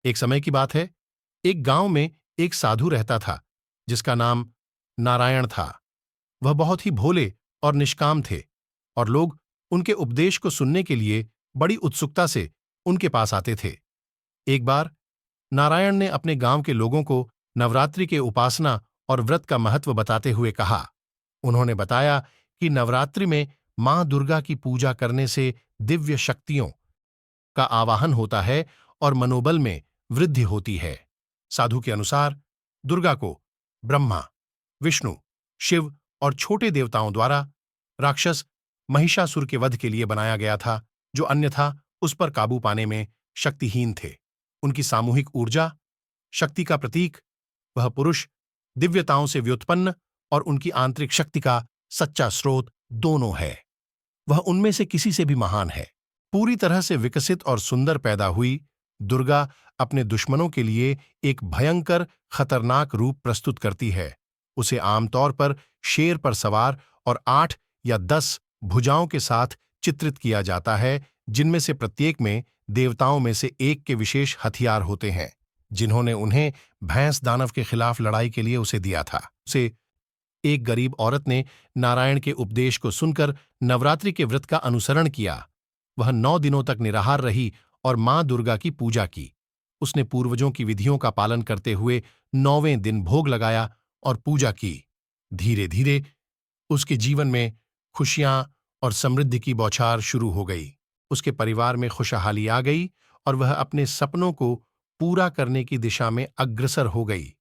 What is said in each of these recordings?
एक समय की बात है, एक गांव में एक साधु रहता था जिसका नाम नारायण था। वह बहुत ही भोले और निष्काम थे और लोग उनके उपदेश को सुनने के लिए बड़ी उत्सुकता से उनके पास आते थे। एक बार नारायण ने अपने गांव के लोगों को नवरात्रि के उपासना और व्रत का महत्व बताते हुए कहा। उन्होंने बताया कि नवरात्रि में मां दुर्गा की पूजा करने से दिव्य शक्तियों का आवाहन होता है और मनोबल में वृद्धि होती है। साधु के अनुसार दुर्गा को ब्रह्मा, विष्णु, शिव और छोटे देवताओं द्वारा राक्षस महिषासुर के वध के लिए बनाया गया था, जो अन्यथा उस पर काबू पाने में शक्तिहीन थे। उनकी सामूहिक ऊर्जा, शक्ति का प्रतीक, वह पुरुष दिव्यताओं से व्युत्पन्न और उनकी आंतरिक शक्ति का सच्चा स्रोत दोनों है। वह उनमें से किसी से भी महान है। पूरी तरह से विकसित और सुंदर पैदा हुई दुर्गा अपने दुश्मनों के लिए एक भयंकर खतरनाक रूप प्रस्तुत करती है। उसे आमतौर पर शेर पर सवार और 8 या 10 भुजाओं के साथ चित्रित किया जाता है, जिनमें से प्रत्येक में देवताओं में से एक के विशेष हथियार होते हैं, जिन्होंने उन्हें भैंस दानव के खिलाफ लड़ाई के लिए उसे दिया था। उसे एक गरीब औरत ने नारायण के उपदेश को सुनकर नवरात्रि के व्रत का अनुसरण किया। वह 9 दिनों तक निराहार रही और मां दुर्गा की पूजा की। उसने पूर्वजों की विधियों का पालन करते हुए 9वें दिन भोग लगाया और पूजा की। धीरे धीरे उसके जीवन में खुशियां और समृद्धि की बौछार शुरू हो गई। उसके परिवार में खुशहाली आ गई और वह अपने सपनों को पूरा करने की दिशा में अग्रसर हो गई।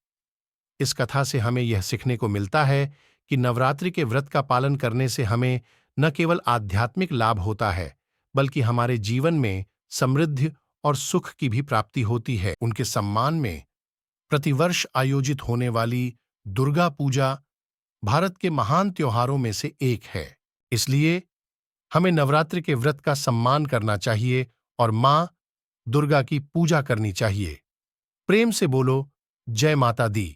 इस कथा से हमें यह सीखने को मिलता है कि नवरात्रि के व्रत का पालन करने से हमें न केवल आध्यात्मिक लाभ होता है, बल्कि हमारे जीवन में समृद्धि और सुख की भी प्राप्ति होती है। उनके सम्मान में प्रतिवर्ष आयोजित होने वाली दुर्गा पूजा भारत के महान त्योहारों में से एक है। इसलिए हमें नवरात्रि के व्रत का सम्मान करना चाहिए और मां दुर्गा की पूजा करनी चाहिए। प्रेम से बोलो, जय माता दी।